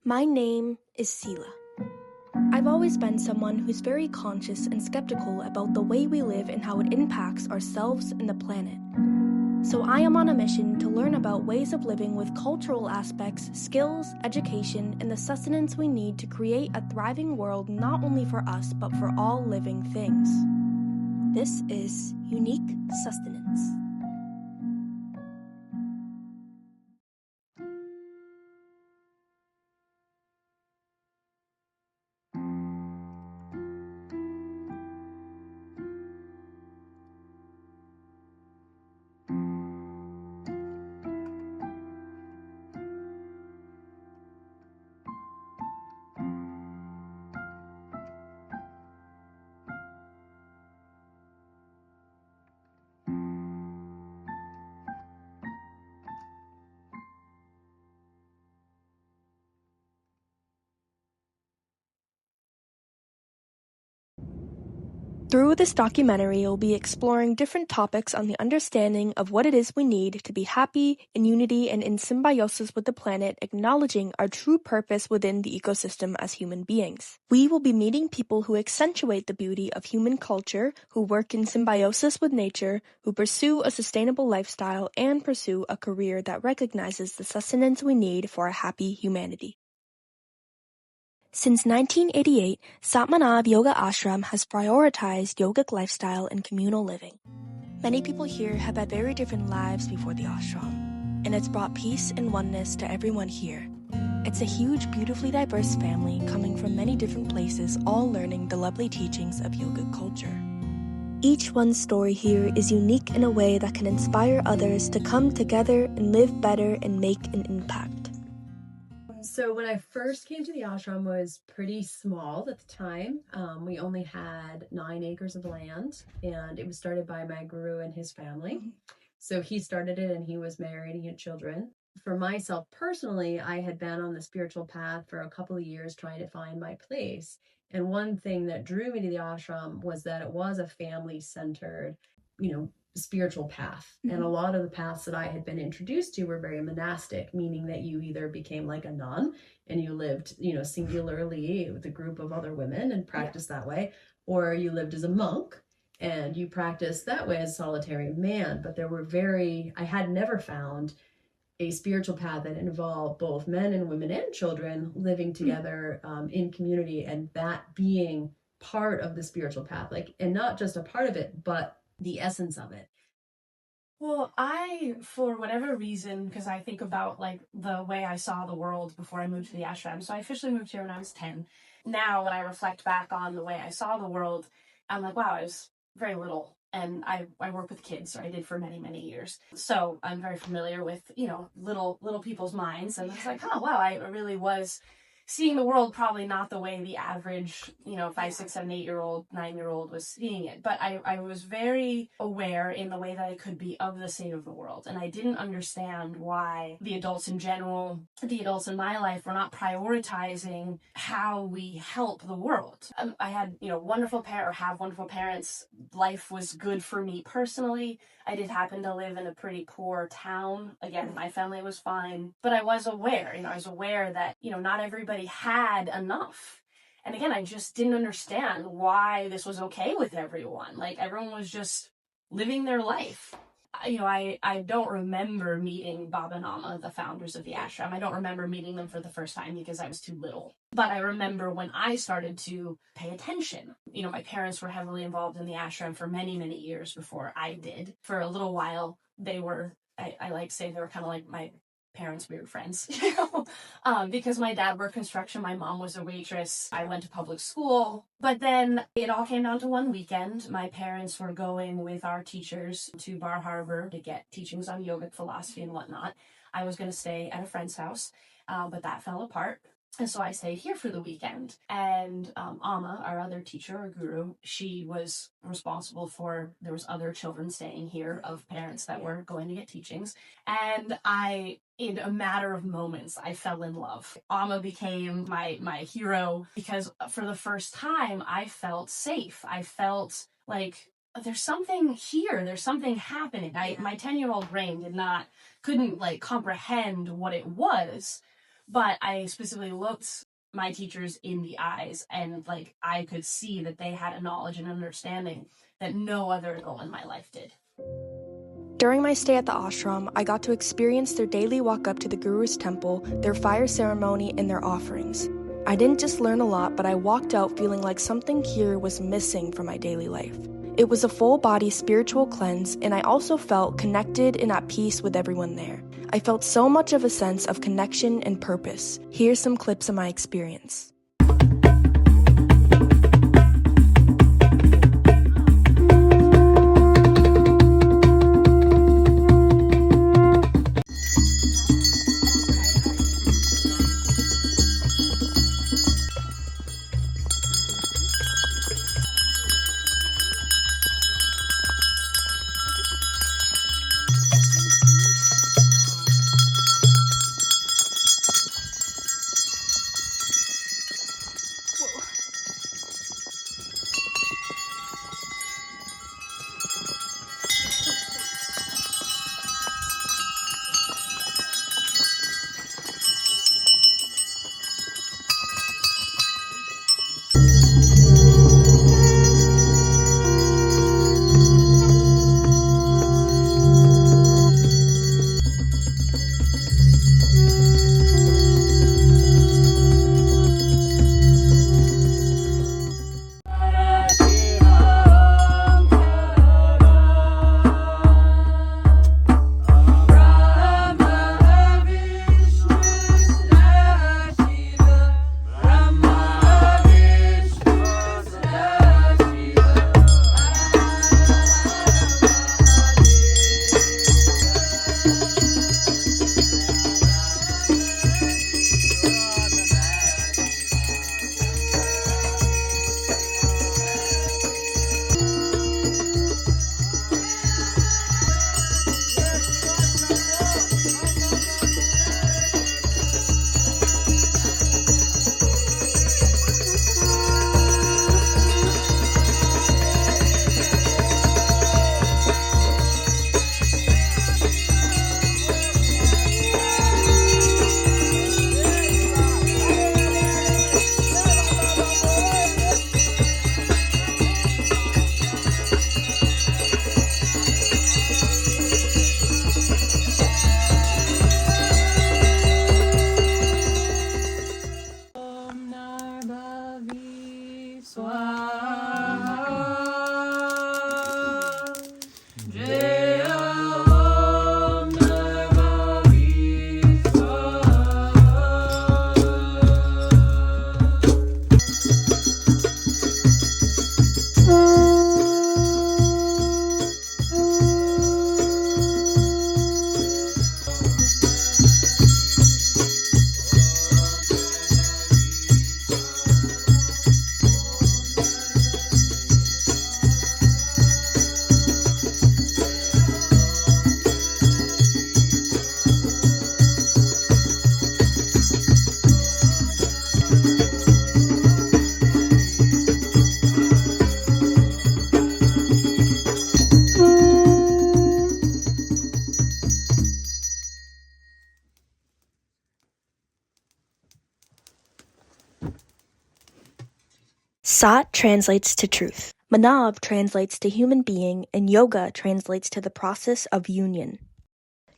My name is Sila. I've always been someone who's very conscious and skeptical about the way we live and how it impacts ourselves and the planet. So I am on a mission to learn about ways of living with cultural aspects, skills, education, and the sustenance we need to create a thriving world not only for us, but for all living things. This is Unique Sustenance. Through this documentary, we'll be exploring different topics on the understanding of what it is we need to be happy, in unity, and in symbiosis with the planet, acknowledging our true purpose within the ecosystem as human beings. We will be meeting people who accentuate the beauty of human culture, who work in symbiosis with nature, who pursue a sustainable lifestyle, and pursue a career that recognizes the sustenance we need for a happy humanity. Since 1988, Satmanab Yoga Ashram has prioritized yogic lifestyle and communal living. Many people here have had very different lives before the ashram, and it's brought peace and oneness to everyone here. It's a huge, beautifully diverse family coming from many different places, all learning the lovely teachings of yogic culture. Each one's story here is unique in a way that can inspire others to come together and live better and make an impact. So when I first came to the ashram was pretty small at the time. We only had 9 acres of land, and it was started by my guru and his family. So he started it and he was married, he had children. For myself personally, I had been on the spiritual path for a couple of years trying to find my place. And one thing that drew me to the ashram was that it was a family-centered, spiritual path. And a lot of the paths that I had been introduced to were very monastic, meaning that you either became like a nun and you lived, singularly with a group of other women and practiced that way, or you lived as a monk and you practiced that way as a solitary man. But I had never found a spiritual path that involved both men and women and children living together in community, and that being part of the spiritual path, and not just a part of it, but the essence of it. Well, for whatever reason, because I think about the way I saw the world before I moved to the ashram. So I officially moved here when I was 10. Now, when I reflect back on the way I saw the world, I'm like, wow, I was very little. And I work with kids, or I did for many, many years. So I'm very familiar with, little people's minds. And it's like, oh, wow, I really was seeing the world probably not the way the average, 5, 6, 7, 8-year-old, 9-year-old was seeing it. But I was very aware in the way that I could be of the state of the world. And I didn't understand why the adults in general, the adults in my life, were not prioritizing how we help the world. I had, have wonderful parents. Life was good for me personally. I did happen to live in a pretty poor town. Again, my family was fine, but I was aware, that, not everybody had enough. And again, I just didn't understand why this was okay with everyone. Everyone was just living their life. I don't remember meeting Baba and Amma, the founders of the ashram. I don't remember meeting them for the first time because I was too little. But I remember when I started to pay attention. My parents were heavily involved in the ashram for many, many years before I did. For a little while, they were, I like to say they were kind of like my parents' weird friends, because my dad worked construction, my mom was a waitress, I went to public school. But then it all came down to one weekend. My parents were going with our teachers to Bar Harbor to get teachings on yogic philosophy and whatnot. I was going to stay at a friend's house, but that fell apart. And so I stayed here for the weekend. And Amma, our other teacher or guru, she was responsible for, there was other children staying here of parents that were going to get teachings. And in a matter of moments, I fell in love. Amma became my hero because for the first time, I felt safe. I felt like there's something here. There's something happening. My 10-year-old brain couldn't comprehend what it was. But I specifically looked my teachers in the eyes, and like I could see that they had a knowledge and understanding that no other adult in my life did. During my stay at the ashram, I got to experience their daily walk up to the Guru's temple, their fire ceremony, and their offerings. I didn't just learn a lot, but I walked out feeling like something here was missing from my daily life. It was a full-body spiritual cleanse, and I also felt connected and at peace with everyone there. I felt so much of a sense of connection and purpose. Here's some clips of my experience. Sat translates to truth. Manav translates to human being, and yoga translates to the process of union.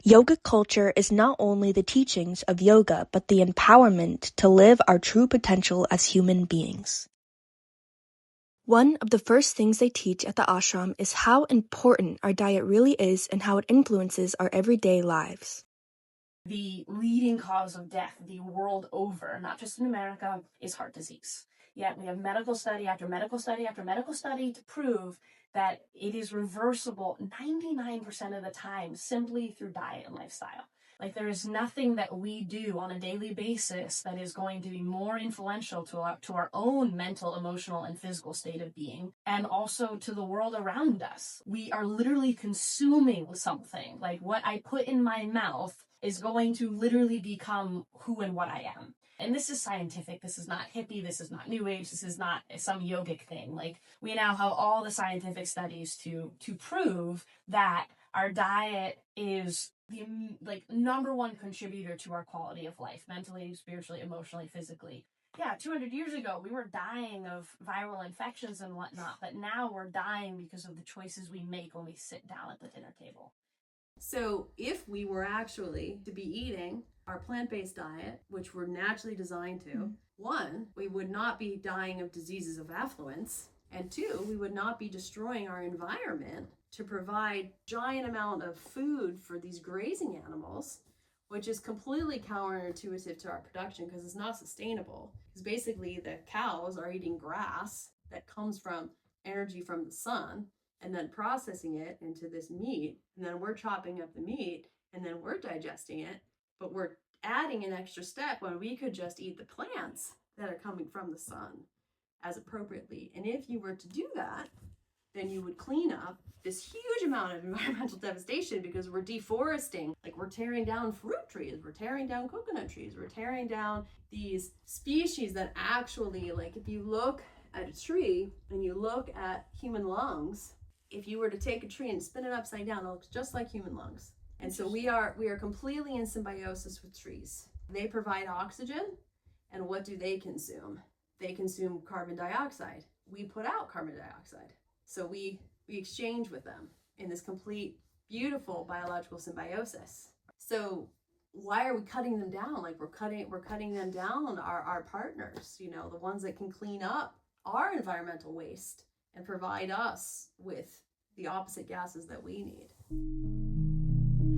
Yogic culture is not only the teachings of yoga, but the empowerment to live our true potential as human beings. One of the first things they teach at the ashram is how important our diet really is and how it influences our everyday lives. The leading cause of death the world over, not just in America, is heart disease. Yet we have medical study after medical study after medical study to prove that it is reversible 99% of the time simply through diet and lifestyle. Like, there is nothing that we do on a daily basis that is going to be more influential to our own mental, emotional, and physical state of being, and also to the world around us. We are literally consuming something. Like, what I put in my mouth is going to literally become who and what I am. And this is scientific. This is not hippie. This is not new age. This is not some yogic thing. Like, we now have all the scientific studies to prove that Our diet is the number one contributor to our quality of life, mentally, spiritually, emotionally, physically. Yeah, 200 years ago, we were dying of viral infections and whatnot, but now we're dying because of the choices we make when we sit down at the dinner table. So if we were actually to be eating our plant-based diet, which we're naturally designed to, one, we would not be dying of diseases of affluence, and two, we would not be destroying our environment to provide giant amount of food for these grazing animals, which is completely counterintuitive to our production because it's not sustainable. Because basically the cows are eating grass that comes from energy from the sun, and then processing it into this meat, and then we're chopping up the meat, and then we're digesting it, but we're adding an extra step when we could just eat the plants that are coming from the sun as appropriately. And if you were to do that, then you would clean up this huge amount of environmental devastation because we're deforesting. Like, we're tearing down fruit trees, we're tearing down coconut trees, we're tearing down these species that actually, like, if you look at a tree and you look at human lungs, if you were to take a tree and spin it upside down, it looks just like human lungs. And so we are completely in symbiosis with trees. They provide oxygen, and what do they consume? They consume carbon dioxide. We put out carbon dioxide. So we exchange with them in this complete, beautiful biological symbiosis. So why are we cutting them down? Like, we're cutting them down, our partners, you know, the ones that can clean up our environmental waste and provide us with the opposite gases that we need.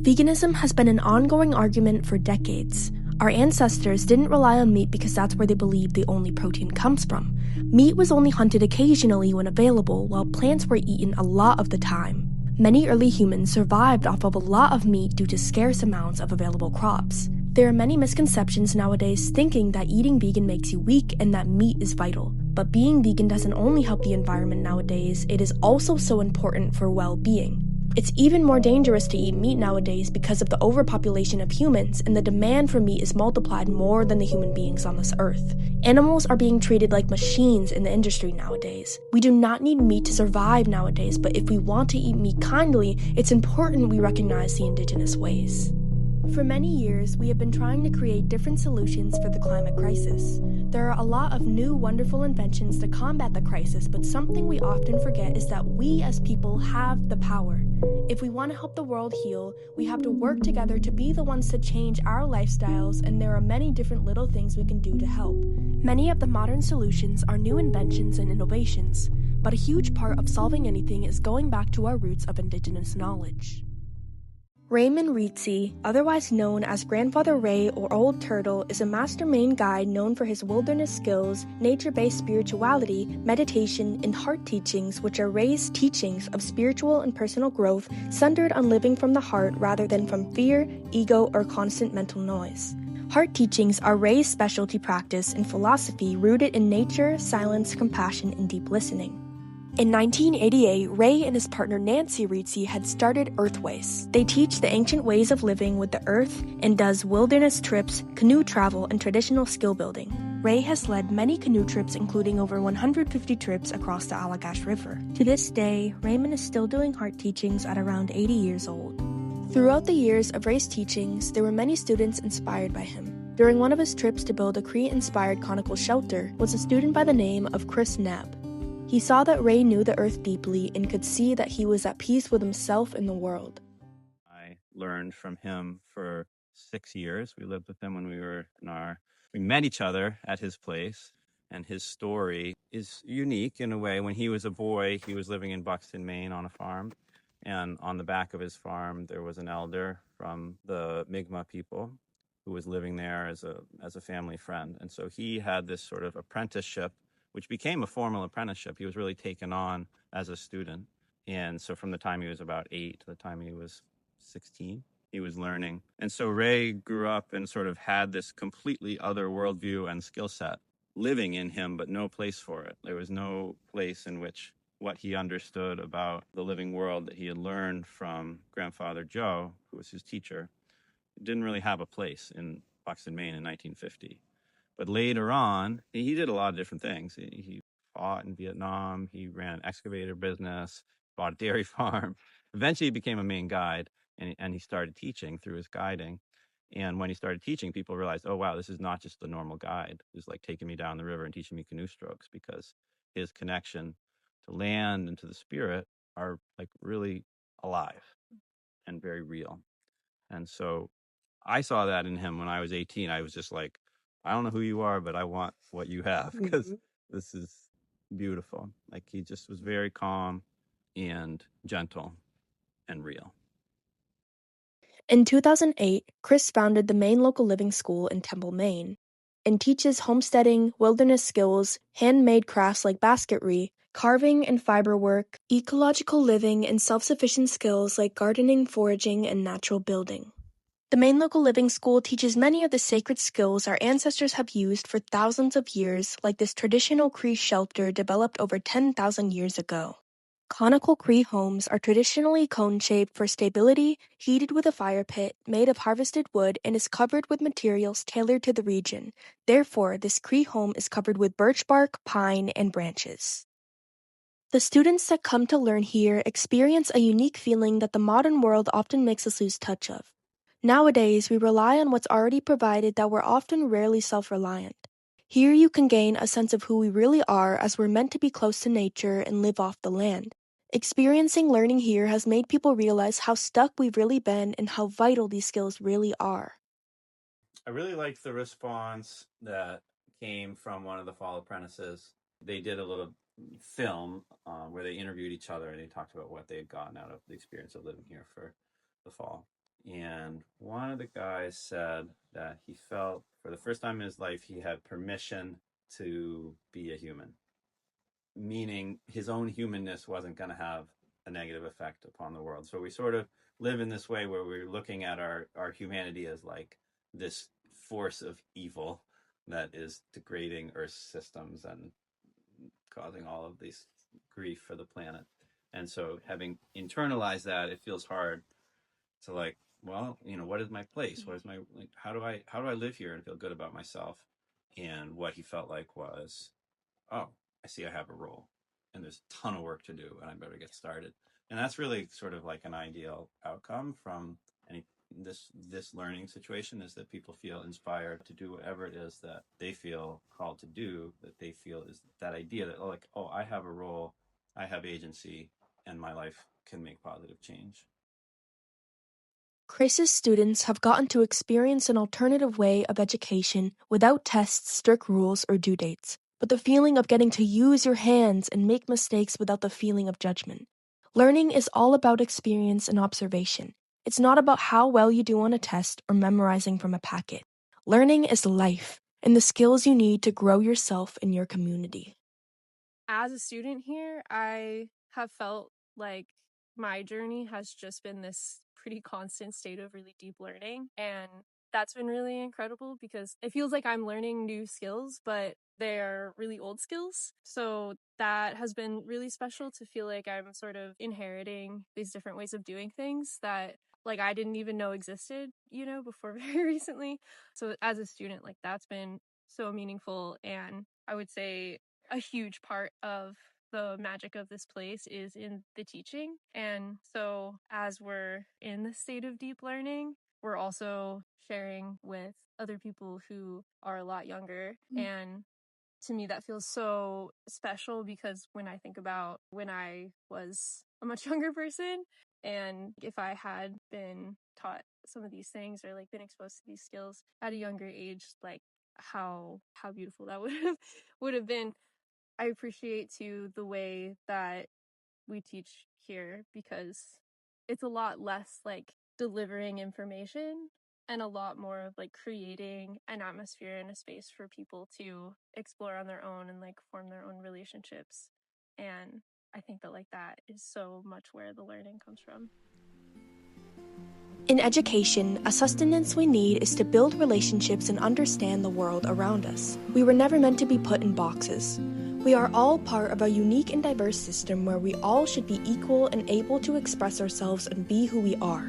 Veganism has been an ongoing argument for decades. Our ancestors didn't rely on meat because that's where they believed the only protein comes from. Meat was only hunted occasionally when available, while plants were eaten a lot of the time. Many early humans survived off of a lot of meat due to scarce amounts of available crops. There are many misconceptions nowadays thinking that eating vegan makes you weak and that meat is vital. But being vegan doesn't only help the environment nowadays, it is also so important for well-being. It's even more dangerous to eat meat nowadays because of the overpopulation of humans, and the demand for meat is multiplied more than the human beings on this earth. Animals are being treated like machines in the industry nowadays. We do not need meat to survive nowadays, but if we want to eat meat kindly, it's important we recognize the indigenous ways. For many years, we have been trying to create different solutions for the climate crisis. There are a lot of new, wonderful inventions to combat the crisis, but something we often forget is that we as people have the power. If we want to help the world heal, we have to work together to be the ones to change our lifestyles, and there are many different little things we can do to help. Many of the modern solutions are new inventions and innovations, but a huge part of solving anything is going back to our roots of indigenous knowledge. Raymond Ritzie, otherwise known as Grandfather Ray or Old Turtle, is a mastermind guide known for his wilderness skills, nature-based spirituality, meditation, and heart teachings, which are Ray's teachings of spiritual and personal growth centered on living from the heart rather than from fear, ego, or constant mental noise. Heart teachings are Ray's specialty practice and philosophy rooted in nature, silence, compassion, and deep listening. In 1988, Ray and his partner Nancy Ritzie had started Earthways. They teach the ancient ways of living with the earth and does wilderness trips, canoe travel, and traditional skill building. Ray has led many canoe trips, including over 150 trips across the Allagash River. To this day, Raymond is still doing heart teachings at around 80 years old. Throughout the years of Ray's teachings, there were many students inspired by him. During one of his trips to build a Cree-inspired conical shelter was a student by the name of Chris Knapp. He saw that Ray knew the earth deeply and could see that he was at peace with himself and the world. I learned from him for 6 years. We lived with him when we met each other at his place, and his story is unique in a way. When he was a boy, he was living in Buxton, Maine on a farm, and on the back of his farm, there was an elder from the Mi'kmaq people who was living there as a family friend. And so he had this sort of apprenticeship, which became a formal apprenticeship. He was really taken on as a student. And so from the time he was about 8 to the time he was 16, he was learning. And so Ray grew up and sort of had this completely other worldview and skill set living in him, but no place for it. There was no place in which what he understood about the living world that he had learned from Grandfather Joe, who was his teacher, didn't really have a place in Buxton, Maine in 1950. But later on, he did a lot of different things. He fought in Vietnam. He ran an excavator business, bought a dairy farm. Eventually he became a Maine guide, and he started teaching through his guiding. And when he started teaching, people realized, oh, wow, this is not just the normal guide who's like taking me down the river and teaching me canoe strokes, because his connection to land and to the spirit are like really alive and very real. And so I saw that in him when I was 18. I was just like, I don't know who you are, but I want what you have, because this is beautiful. Like, he just was very calm and gentle and real. In 2008, Chris founded the Maine Local Living School in Temple, Maine, and teaches homesteading, wilderness skills, handmade crafts like basketry, carving and fiber work, ecological living, and self-sufficient skills like gardening, foraging, and natural building. The Maine Local Living School teaches many of the sacred skills our ancestors have used for thousands of years, like this traditional Cree shelter developed over 10,000 years ago. Conical Cree homes are traditionally cone-shaped for stability, heated with a fire pit, made of harvested wood, and is covered with materials tailored to the region. Therefore, this Cree home is covered with birch bark, pine, and branches. The students that come to learn here experience a unique feeling that the modern world often makes us lose touch of. Nowadays, we rely on what's already provided that we're often rarely self-reliant. Here you can gain a sense of who we really are, as we're meant to be close to nature and live off the land. Experiencing learning here has made people realize how stuck we've really been and how vital these skills really are. I really liked the response that came from one of the fall apprentices. They did a little film where they interviewed each other, and they talked about what they had gotten out of the experience of living here for the fall. And one of the guys said that he felt for the first time in his life he had permission to be a human, meaning his own humanness wasn't going to have a negative effect upon the world. So we sort of live in this way where we're looking at our humanity as like this force of evil that is degrading Earth's systems and causing all of this grief for the planet. And so having internalized that, it feels hard to like, well, what is my place? What is my, like, how do I live here and feel good about myself? And what he felt like was, oh, I see I have a role, and there's a ton of work to do, and I better get started. And that's really sort of like an ideal outcome from this learning situation, is that people feel inspired to do whatever it is that they feel called to do, that they feel is that idea that, like, oh, I have a role, I have agency, and my life can make positive change. Chris's students have gotten to experience an alternative way of education without tests, strict rules, or due dates, but the feeling of getting to use your hands and make mistakes without the feeling of judgment. Learning is all about experience and observation. It's not about how well you do on a test or memorizing from a packet. Learning is life, and the skills you need to grow yourself and your community. As a student here, I have felt like my journey has just been this pretty constant state of really deep learning, and that's been really incredible because it feels like I'm learning new skills, but they're really old skills. So that has been really special to feel like I'm sort of inheriting these different ways of doing things that like I didn't even know existed, before very recently. So as a student, like that's been so meaningful, and I would say a huge part of the magic of this place is in the teaching. And so as we're in the state of deep learning, we're also sharing with other people who are a lot younger. And to me, that feels so special because when I think about when I was a much younger person, and if I had been taught some of these things or like been exposed to these skills at a younger age, like how beautiful that would have been. I appreciate too the way that we teach here because it's a lot less like delivering information and a lot more of like creating an atmosphere and a space for people to explore on their own and like form their own relationships. And I think that like that is so much where the learning comes from. In education, a sustenance we need is to build relationships and understand the world around us. We were never meant to be put in boxes. We are all part of a unique and diverse system where we all should be equal and able to express ourselves and be who we are.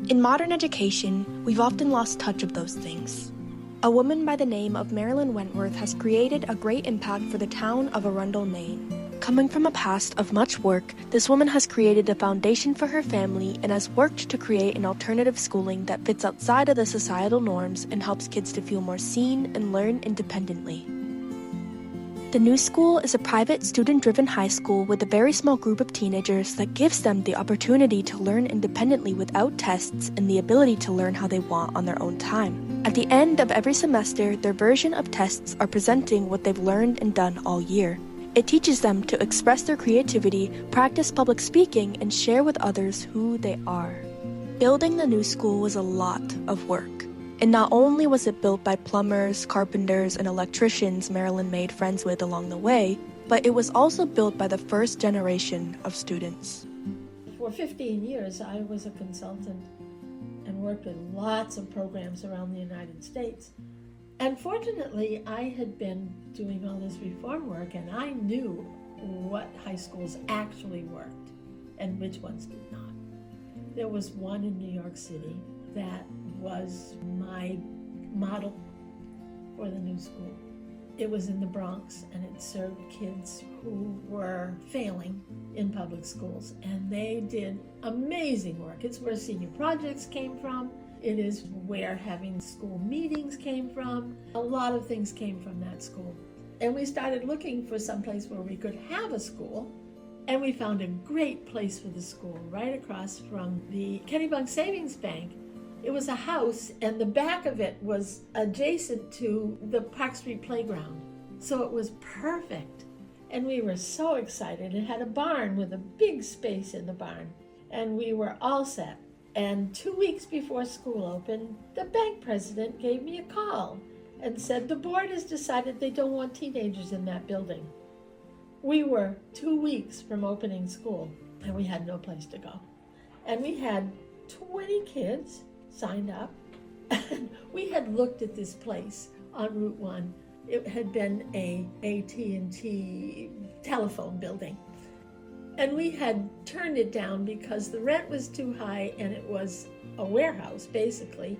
In modern education, we've often lost touch of those things. A woman by the name of Marilyn Wentworth has created a great impact for the town of Arundel, Maine. Coming from a past of much work, this woman has created a foundation for her family and has worked to create an alternative schooling that fits outside of the societal norms and helps kids to feel more seen and learn independently. The new school is a private, student-driven high school with a very small group of teenagers that gives them the opportunity to learn independently without tests and the ability to learn how they want on their own time. At the end of every semester, their version of tests are presenting what they've learned and done all year. It teaches them to express their creativity, practice public speaking, and share with others who they are. Building the new school was a lot of work. And not only was it built by plumbers, carpenters, and electricians Marilyn made friends with along the way, but it was also built by the first generation of students. For 15 years, I was a consultant and worked with lots of programs around the United States. And fortunately, I had been doing all this reform work, and I knew what high schools actually worked and which ones did not. There was one in New York City that was my model for the new school. It was in the Bronx, and it served kids who were failing in public schools, and they did amazing work. It's where senior projects came from. It is where having school meetings came from. A lot of things came from that school. And we started looking for some place where we could have a school, and we found a great place for the school right across from the Kennebunk Savings Bank. It was a house, and the back of it was adjacent to the Park Street Playground. So it was perfect. And we were so excited. It had a barn with a big space in the barn. And we were all set. And 2 weeks before school opened, the bank president gave me a call and said the board has decided they don't want teenagers in that building. We were 2 weeks from opening school, and we had no place to go. And we had 20 kids signed up. And we had looked at this place on Route 1. It had been a AT&T telephone building. And we had turned it down because the rent was too high, and it was a warehouse, basically.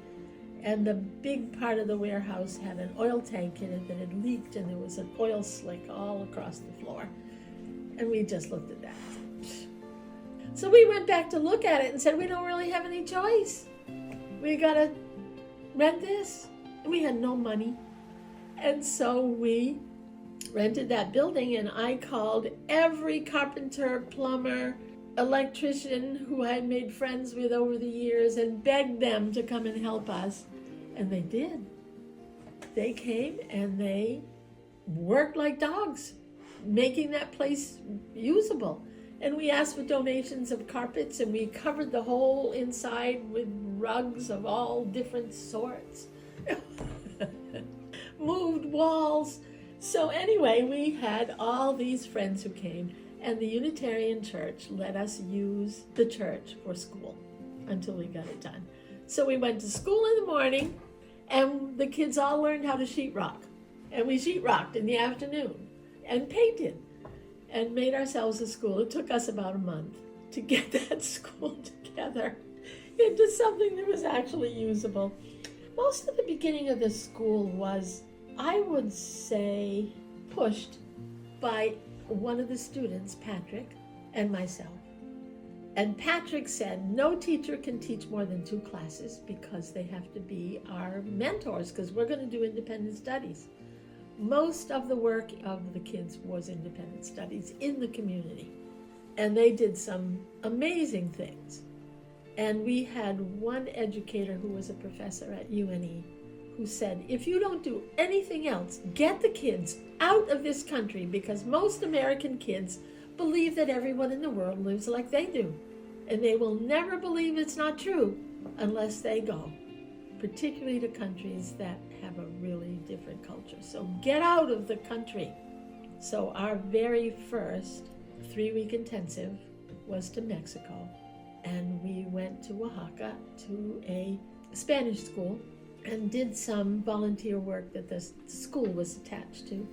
And the big part of the warehouse had an oil tank in it that had leaked, and there was an oil slick all across the floor. And we just looked at that. So we went back to look at it and said, we don't really have any choice. We gotta rent this. And we had no money. And so we rented that building, and I called every carpenter, plumber, electrician who I had made friends with over the years and begged them to come and help us. And they did. They came and they worked like dogs, making that place usable. And we asked for donations of carpets, and we covered the whole inside with rugs of all different sorts. Moved walls. So anyway, we had all these friends who came, and the Unitarian Church let us use the church for school until we got it done. So we went to school in the morning, and the kids all learned how to sheetrock. And we sheetrocked in the afternoon and painted and made ourselves a school. It took us about a month to get that school together into something that was actually usable. Most of the beginning of the school was, I would say, pushed by one of the students, Patrick, and myself. And Patrick said, no teacher can teach more than 2 classes because they have to be our mentors, because we're going to do independent studies. Most of the work of the kids was independent studies in the community. And they did some amazing things. And we had one educator who was a professor at UNE who said, if you don't do anything else, get the kids out of this country, because most American kids believe that everyone in the world lives like they do. And they will never believe it's not true unless they go, particularly to countries that have a really different culture. So get out of the country. So our very first 3-week intensive was to Mexico. And we went to Oaxaca to a Spanish school and did some volunteer work that the school was attached to.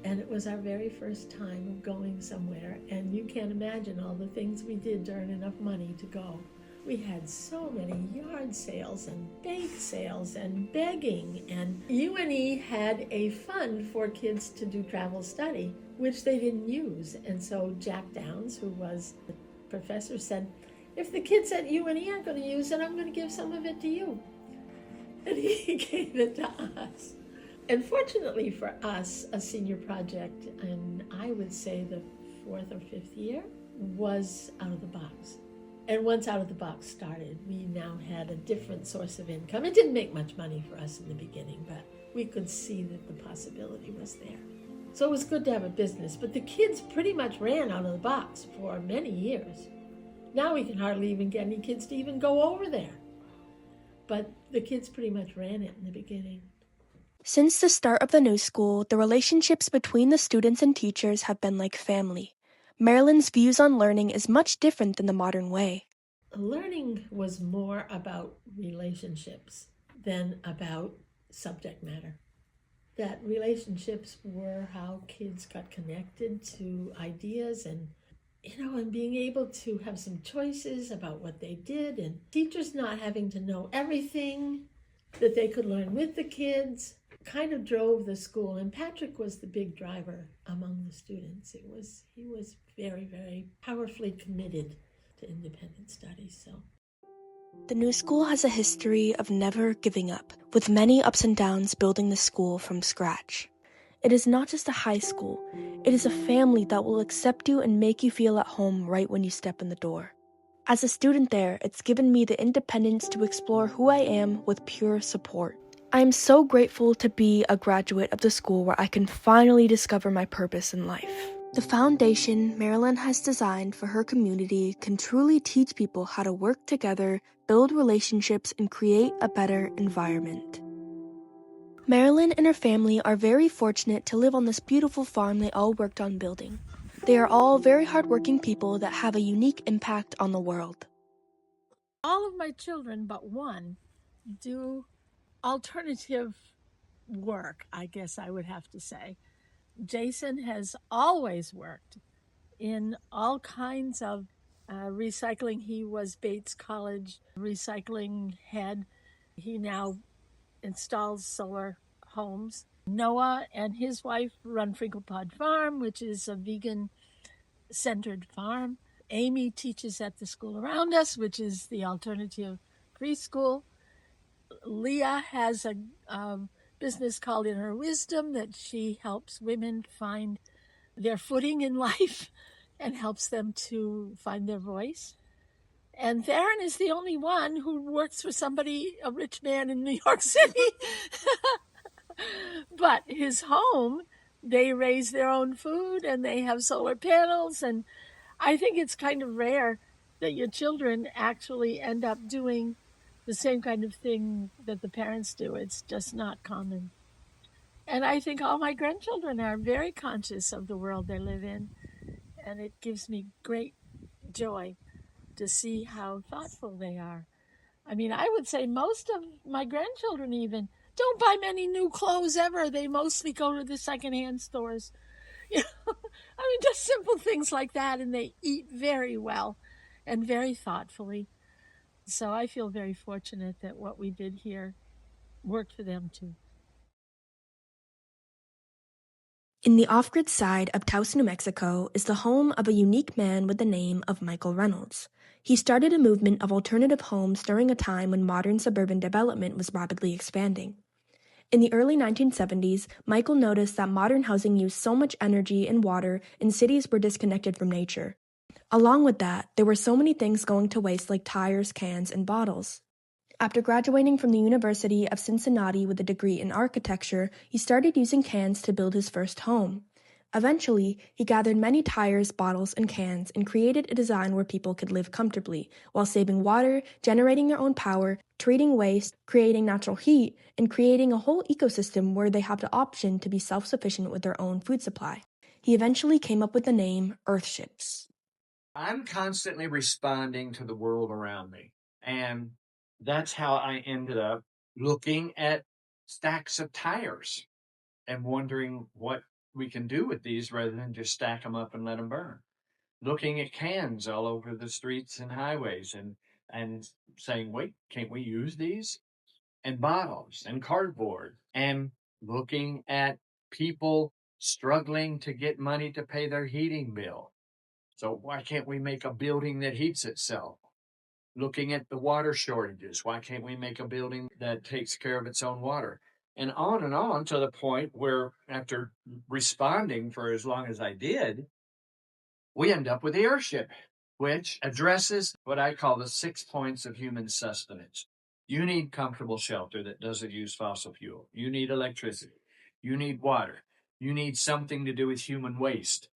And it was our very first time of going somewhere. And you can't imagine all the things we did to earn enough money to go. We had so many yard sales and bake sales and begging, and UNE had a fund for kids to do travel study, which they didn't use. And so Jack Downs, who was the professor, said, if the kids at UNE aren't going to use it, I'm going to give some of it to you. And he gave it to us. And fortunately for us, a senior project, and I would say the 4th or 5th year, was out of the box. And once out of the box started, we now had a different source of income. It didn't make much money for us in the beginning, but we could see that the possibility was there. So it was good to have a business, but the kids pretty much ran out of the box for many years. Now we can hardly even get any kids to even go over there. But the kids pretty much ran it in the beginning. Since the start of the new school, the relationships between the students and teachers have been like family. Marilyn's views on learning is much different than the modern way. Learning was more about relationships than about subject matter. That relationships were how kids got connected to ideas and being able to have some choices about what they did, and teachers not having to know everything, that they could learn with the kids, kind of drove the school. And Patrick was the big driver among the students. He was very, very powerfully committed to independent studies. So The new school has a history of never giving up, with many ups and downs building the school from scratch. It is not just a high school, it is a family that will accept you and make you feel at home right when you step in the door. As a student there, it's given me the independence to explore who I am with pure support. I am so grateful to be a graduate of the school where I can finally discover my purpose in life. The foundation Marilyn has designed for her community can truly teach people how to work together, build relationships, and create a better environment. Marilyn and her family are very fortunate to live on this beautiful farm they all worked on building. They are all very hardworking people that have a unique impact on the world. all of my children but one do alternative work, I guess I would have to say. Jason has always worked in all kinds of recycling. He was Bates College recycling head. He now installs solar homes. Noah and his wife run Frinklepod Farm, which is a vegan-centered farm. Amy teaches at the school around us, which is the alternative preschool. Leah has a business called Inner Wisdom that she helps women find their footing in life and helps them to find their voice. And Theron is the only one who works for somebody, a rich man in New York City. But his home, they raise their own food and they have solar panels. And I think it's kind of rare that your children actually end up doing the same kind of thing that the parents do. It's just not common. And I think all my grandchildren are very conscious of the world they live in. And it gives me great joy to see how thoughtful they are. I mean, I would say most of my grandchildren even don't buy many new clothes ever. They mostly go to the secondhand stores. I mean, just simple things like that. And they eat very well and very thoughtfully. So I feel very fortunate that what we did here worked for them too. In the off-grid side of Taos, New Mexico, is the home of a unique man with the name of Michael Reynolds. He started a movement of alternative homes during a time when modern suburban development was rapidly expanding. In the early 1970s, Michael noticed that modern housing used so much energy and water and cities were disconnected from nature. Along with that, there were so many things going to waste like tires, cans, and bottles. After graduating from the University of Cincinnati with a degree in architecture, he started using cans to build his first home. Eventually, he gathered many tires, bottles, and cans and created a design where people could live comfortably, while saving water, generating their own power, treating waste, creating natural heat, and creating a whole ecosystem where they have the option to be self-sufficient with their own food supply. He eventually came up with the name Earthships. I'm constantly responding to the world around me. And that's how I ended up looking at stacks of tires and wondering what we can do with these rather than just stack them up and let them burn. Looking at cans all over the streets and highways and and saying, wait, can't we use these? And bottles and cardboard, and looking at people struggling to get money to pay their heating bill. So why can't we make a building that heats itself? Looking at the water shortages, why can't we make a building that takes care of its own water? And on to the point where, after responding for as long as I did, we end up with the Earthship, which addresses what I call the 6 points of human sustenance. You need comfortable shelter that doesn't use fossil fuel. You need electricity. You need water. You need something to do with human waste.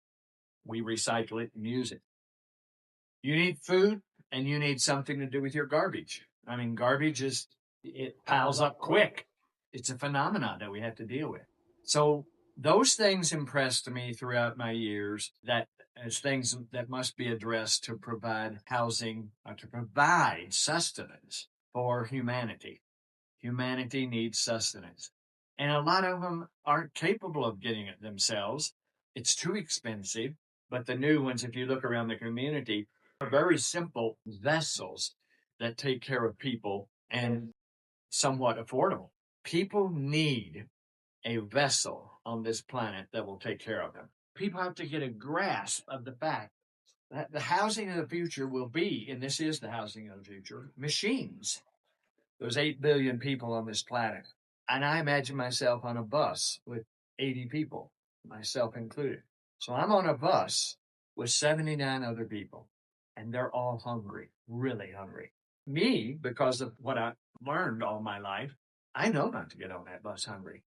We recycle it and use it. You need food, and you need something to do with your garbage. I mean, garbage it piles up quick. It's a phenomenon that we have to deal with. So those things impressed me throughout my years, that as things that must be addressed to provide housing, to provide sustenance for humanity. Humanity needs sustenance. And a lot of them aren't capable of getting it themselves. It's too expensive. But the new ones, if you look around the community, are very simple vessels that take care of people and somewhat affordable. People need a vessel on this planet that will take care of them. People have to get a grasp of the fact that the housing of the future will be, and this is the housing of the future, machines. There's 8 billion people on this planet. And I imagine myself on a bus with 80 people, myself included. So I'm on a bus with 79 other people, and they're all hungry, really hungry. Me, because of what I learned all my life, I know not to get on that bus hungry.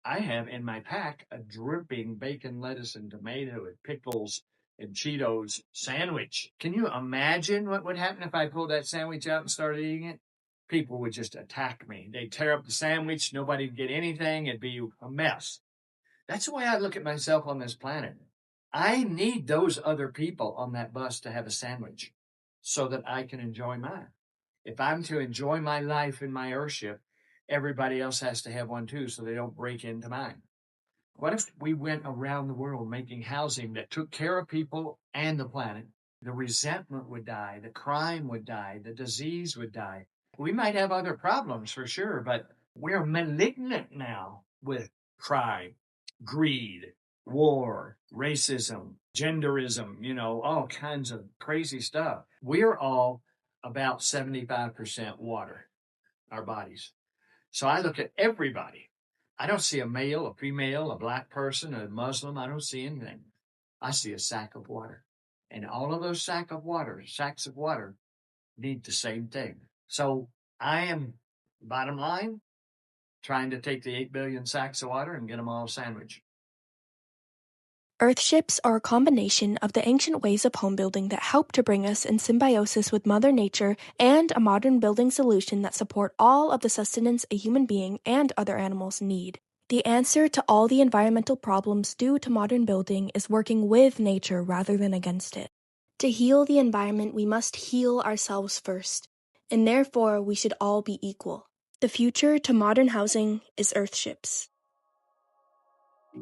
I have in my pack a dripping bacon, lettuce, and tomato and pickles and Cheetos sandwich. Can you imagine what would happen if I pulled that sandwich out and started eating it? People would just attack me. They'd tear up the sandwich. Nobody'd get anything. It'd be a mess. That's the way I look at myself on this planet. I need those other people on that bus to have a sandwich so that I can enjoy mine. If I'm to enjoy my life in my Earthship, everybody else has to have one too, so they don't break into mine. What if we went around the world making housing that took care of people and the planet? The resentment would die, the crime would die, the disease would die. We might have other problems for sure, but we're malignant now with crime, greed, war, racism, genderism, all kinds of crazy stuff. We're all about 75% water, our bodies. So I look at everybody. I don't see a male, a female, a black person, a Muslim. I don't see anything. I see a sack of water. And all of those sacks of water need the same thing. So I am, bottom line, trying to take the 8 billion sacks of water and get them all sandwiched. Earthships are a combination of the ancient ways of home building that help to bring us in symbiosis with Mother Nature and a modern building solution that support all of the sustenance a human being and other animals need. The answer to all the environmental problems due to modern building is working with nature rather than against it. To heal the environment, we must heal ourselves first, and therefore we should all be equal. The future to modern housing is Earthships.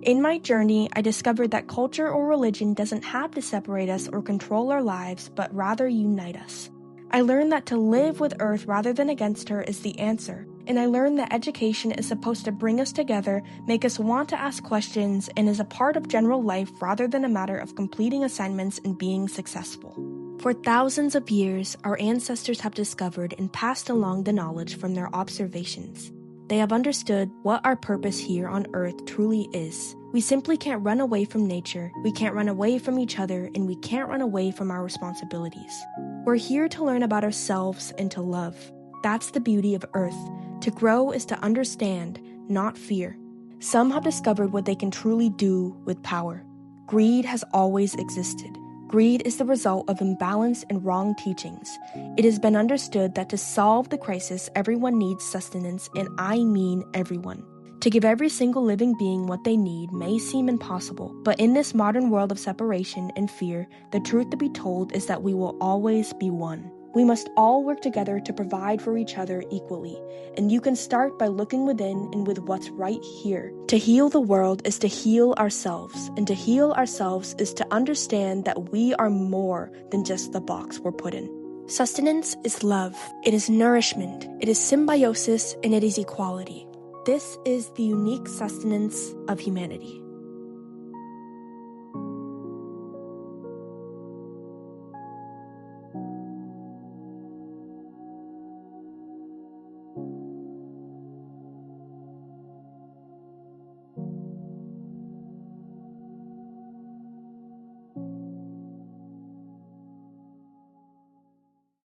In my journey, I discovered that culture or religion doesn't have to separate us or control our lives, but rather unite us. I learned that to live with Earth rather than against her is the answer, and I learned that education is supposed to bring us together, make us want to ask questions, and is a part of general life rather than a matter of completing assignments and being successful. For thousands of years, our ancestors have discovered and passed along the knowledge from their observations. They have understood what our purpose here on Earth truly is. We simply can't run away from nature, we can't run away from each other, and we can't run away from our responsibilities. We're here to learn about ourselves and to love. That's the beauty of Earth. To grow is to understand, not fear. Some have discovered what they can truly do with power. Greed has always existed. Greed is the result of imbalance and wrong teachings. It has been understood that to solve the crisis, everyone needs sustenance, and I mean everyone. To give every single living being what they need may seem impossible, but in this modern world of separation and fear, the truth to be told is that we will always be one. We must all work together to provide for each other equally, and you can start by looking within and with what's right here. To heal the world is to heal ourselves, and to heal ourselves is to understand that we are more than just the box we're put in. Sustenance is love, it is nourishment, it is symbiosis, and it is equality. This is the unique sustenance of humanity.